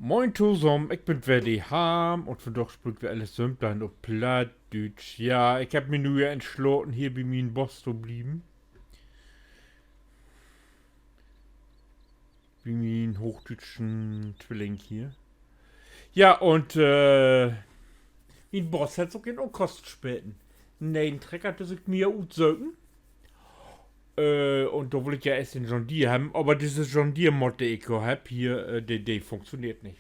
Moin zusammen, ich bin weer die Ham und vandaag spreken we alles simpel op Plattdeutsch. Ja, ik heb me nu ja entschlossen, hier bei mijn Boss zu bleiben. Bei mijn hochdeutschen Zwilling hier. Ja, und mein Boss hat so keine Kosten späten. Nein, Trecker hat sich mir aussuchen. Und da will ich ja erst den John Deere haben, aber diese John Deere Mod, die ich hab hier, der funktioniert nicht.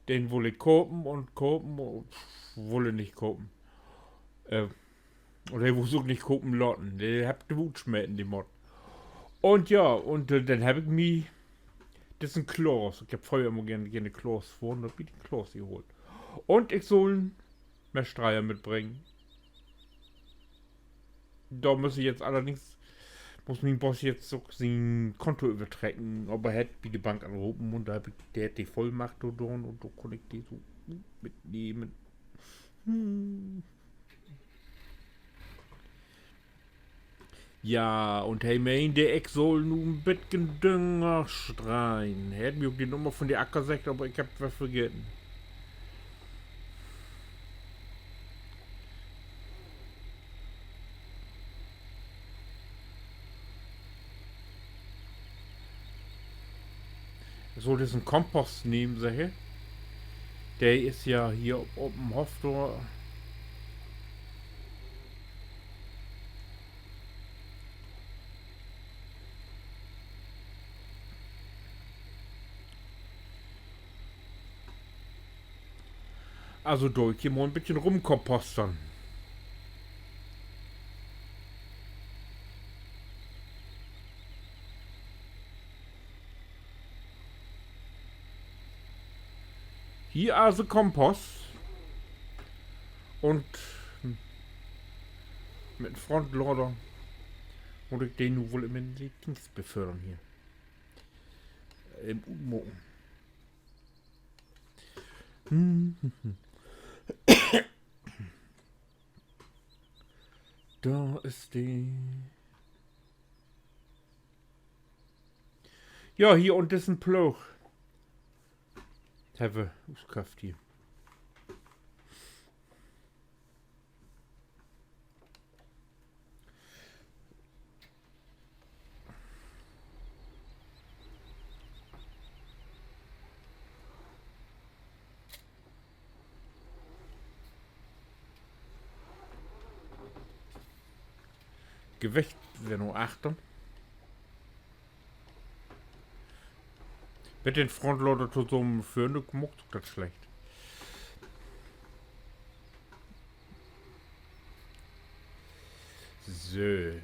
Den will ich kaufen und wolle nicht kaufen. Oder ich muss auch nicht kaufen lassen. Der habt den Wut schmecken, die Mod. Und ja, und dann hab ich mir, das ist ein Klaus. Ich hab vorher immer gerne Klaus vor und hab mir den Klaus geholt. Und ich soll einen Messstreier mitbringen. Da muss ich jetzt allerdings, muss mein Boss jetzt so sein Konto übertragen, aber er hat wie die Bank angerufen und da hab ich, der hat die Vollmacht da drin und da konnte ich die so mitnehmen. Ja, und hey meinte, ich soll nun ein bisschen Dünger streuen. Er hat mir auch die Nummer von der Acker gesagt, aber ich hab was vergessen. Ich soll das einen Kompost nehmen, sage ich. Der ist ja hier auf dem Hof da. Also durch hier mal ein bisschen rumkompostern. Hier also Kompost. Und mit dem Frontlader muss ich den nun wohl immer in die Dings befördern hier. Im Umo. Da ist die. Ja, hier unten ist ein Ploch. Habe ausgekauft hier. Gewicht wäre nur 8. Mit den Frontloader zusammen führen, gemacht, das schlecht. So.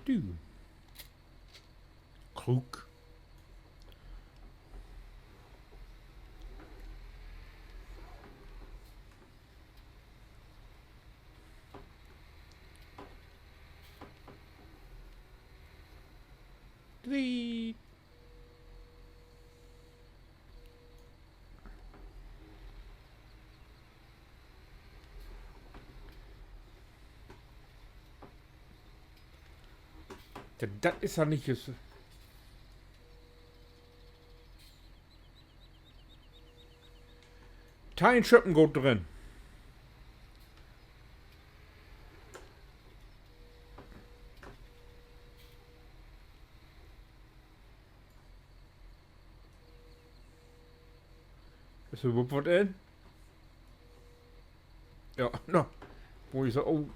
Du. Krug. Drie. Das ist ja nicht so. Teilen Schippen gut drin. Ist überhaupt was in? Ja, na. Wo ich so, oh.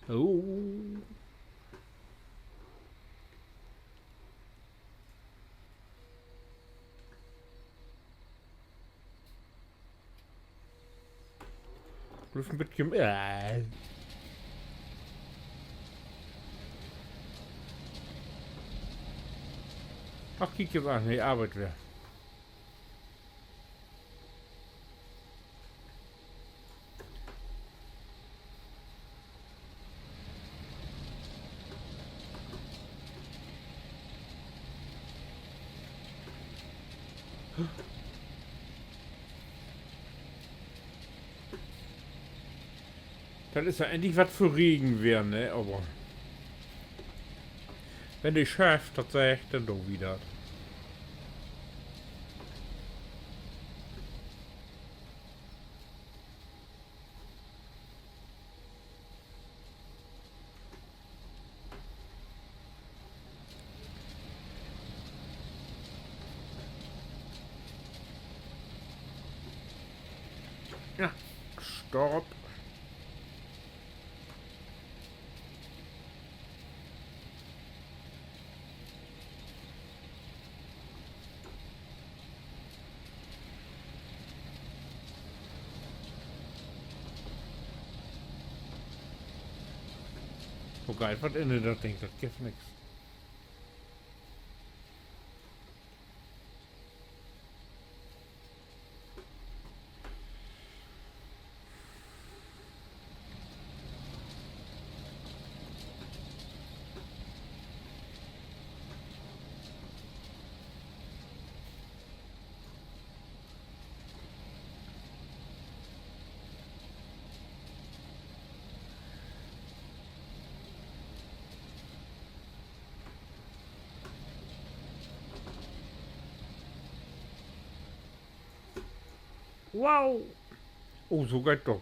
Oh. Bloß ein bisschen. Ach, kiek jetzt an, die Arbeit wäre. Das ist ja endlich was für Regenwehr, ne? Aber wenn die Chef das sagt, dann doch wieder. Ja, stopp. So geil, was in das Ding, das gibt nix. Wow! Oh, so geht doch.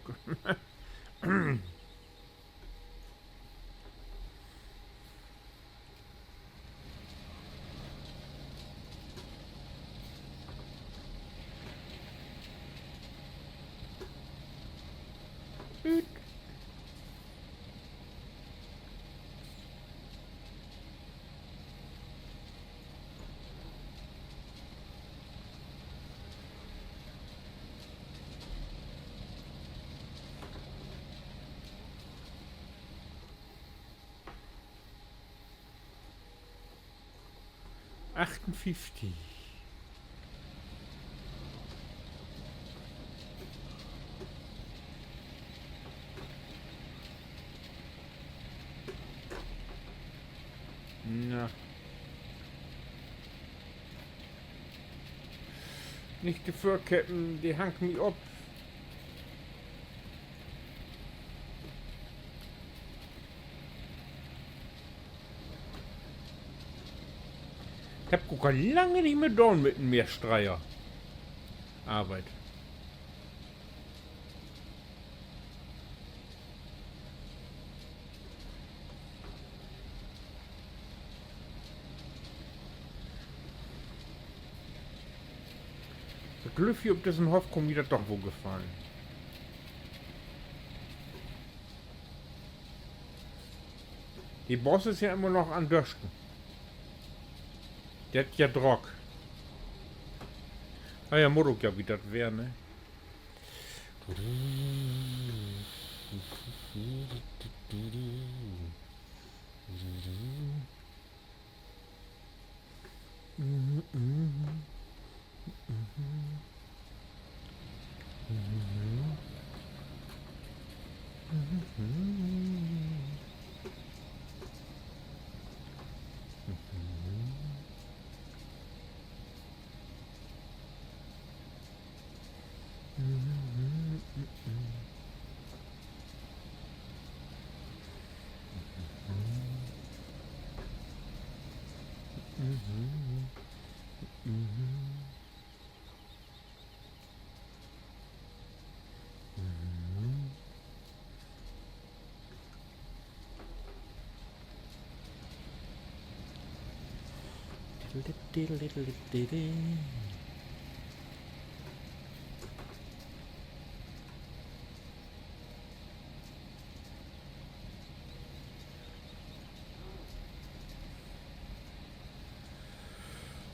58. Na. Nicht die Vorketten, die hangen mich ab. Ich hab sogar lange nicht mehr da mit einem Meerstreier. Arbeit. Das Glüffi, ob das ein Hof kommt, wieder doch wo gefallen. Die Boss ist ja immer noch an Döschken. Der hat ja Drock. Ah ja, Moruk ja wieder wer, ne?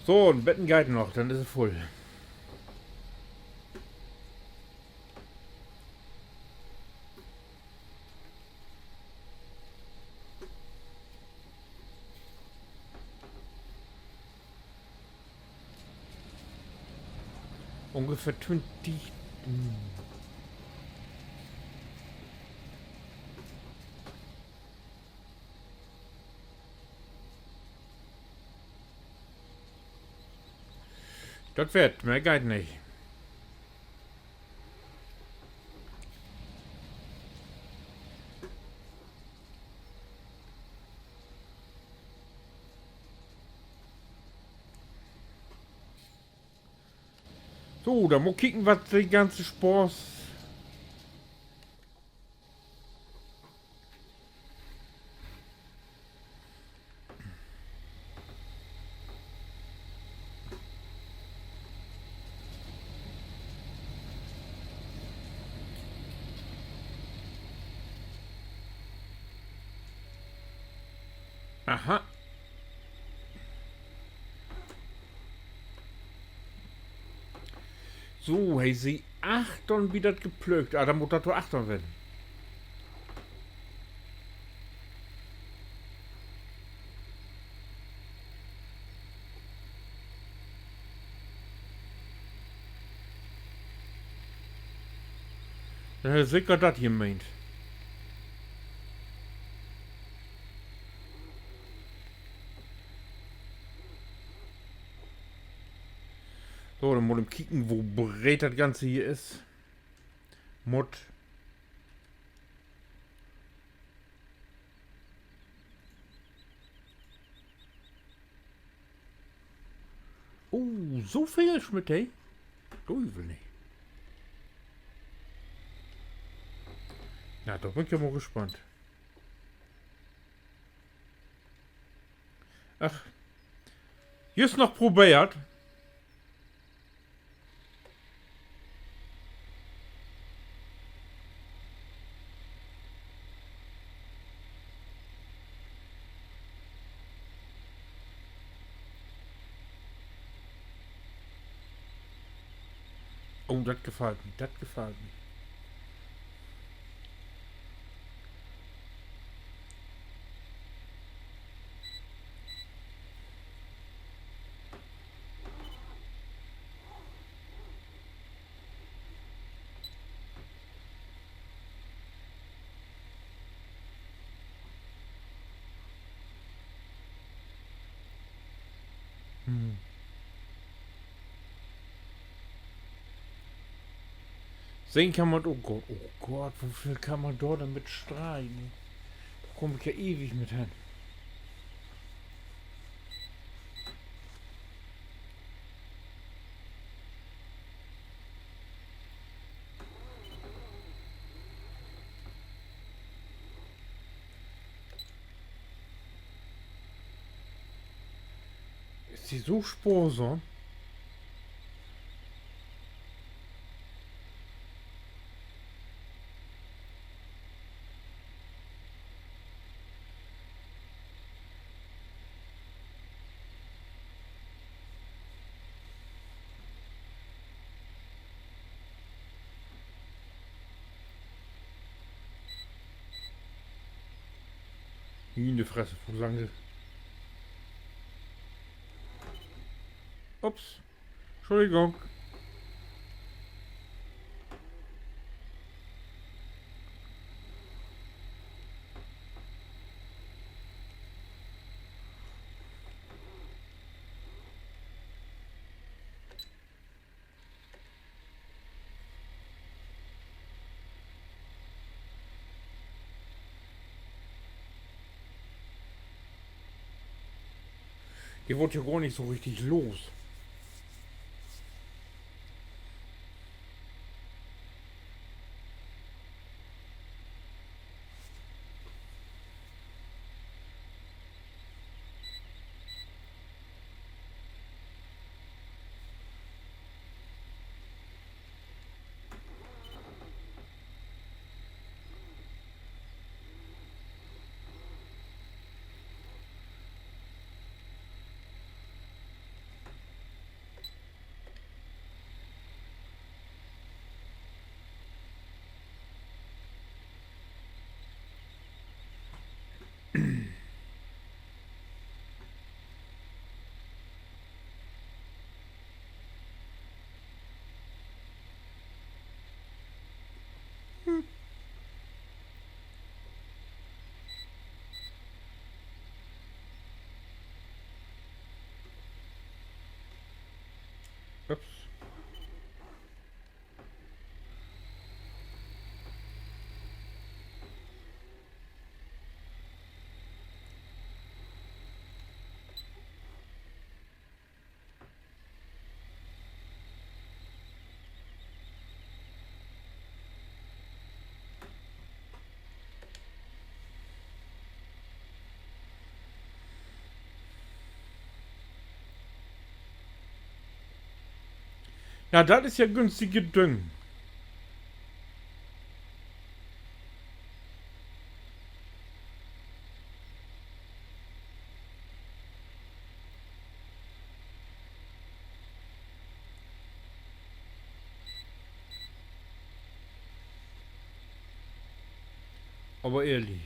So, ein Bettenguide noch, dann ist es voll. Ungefähr 20. Das wird, mehr geht nicht. So, da muss kicken, was die ganze Spaß. Aha. So, hey, sie 8 und wieder gepflückt. Ah, da muss das doch 8 werden. Dann hätte sicher das hier meint. So, dann muss ich kicken, wo breit das Ganze hier ist. Mod. Oh, so viel Schmidt, ey. Teufel nicht. Na, da bin ich ja mal gespannt. Ach, hier ist noch probiert. Oh, das gefällt mir, das gefällt mir. Hm. Sehen kann man, oh Gott, wofür kann man dort damit streiten? Da komme ich ja ewig mit hin. Ist sie so sparsam? In die Fresse, wo lange. Ups. Entschuldigung. Die wurde ja gar nicht so richtig los. Ups. Na, das ist ja günstige Düngen. Aber ehrlich.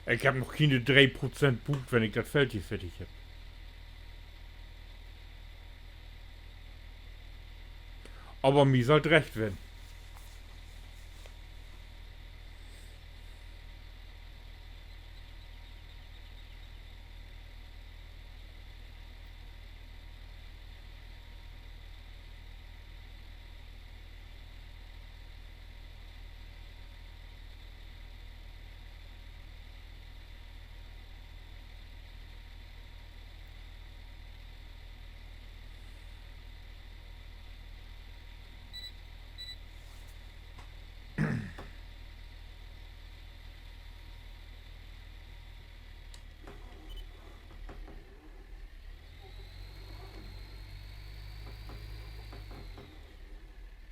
Ich habe noch keine 3% bucht, wenn ich das Feld hier fertig habe. Aber mir sollte recht werden.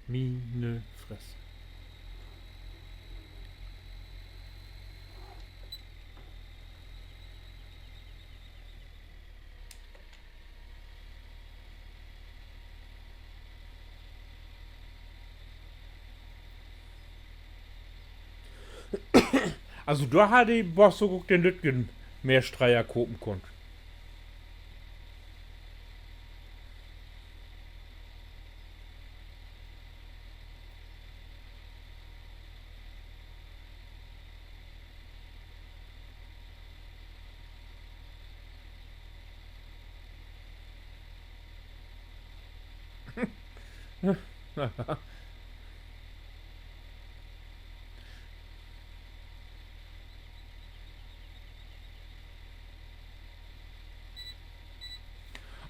Mine Fresse. Also da hatte ich Boss so guckt den Lütgen mehr Streier kopen konnte.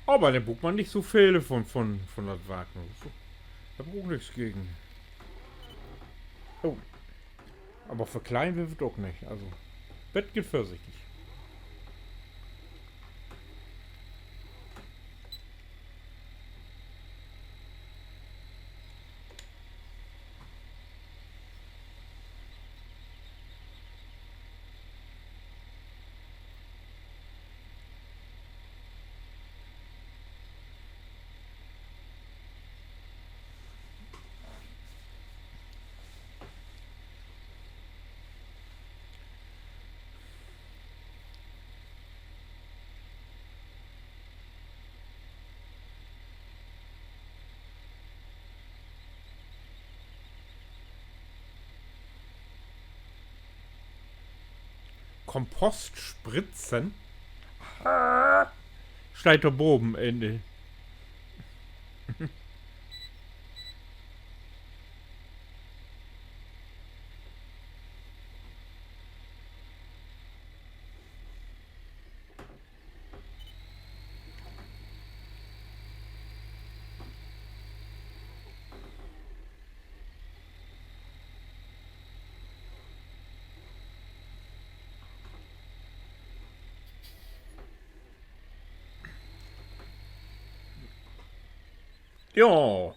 Aber da bucht man nicht so viele von das Wagner. Da braucht nichts gegen. Oh. Aber für klein wird es doch nicht. Also, Bett geht vorsichtig. Kompost spritzen? Steigt da oben, Ende. Ja.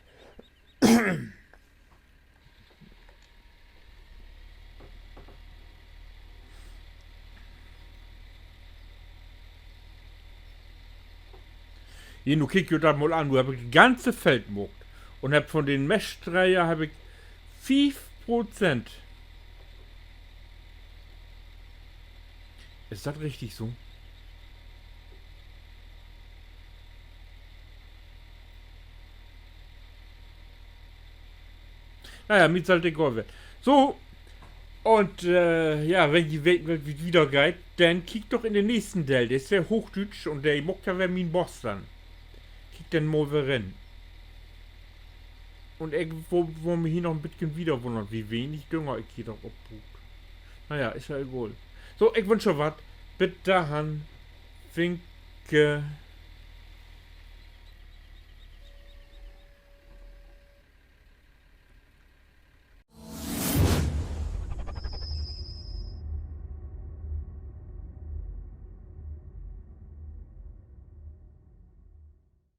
Nee, du kick dir das mal an, du hab ich das ganze Feld mogt. Und hab von den Meschträger hab ich 5%. Ist das richtig so? Naja, mir sollte egal werden. So, und ja, wenn die Welt wieder geht, dann kick doch in den nächsten Teil. Der ist sehr hochdeutsch und der mockt ja wer mein Boss dann. Kick dann mal rein. Und wo mir hier noch ein bisschen wieder wundert, wie wenig Dünger ich hier doch abbrut. Naja, ist ja egal. So, ich wünsche was. Bis dahin. Winke.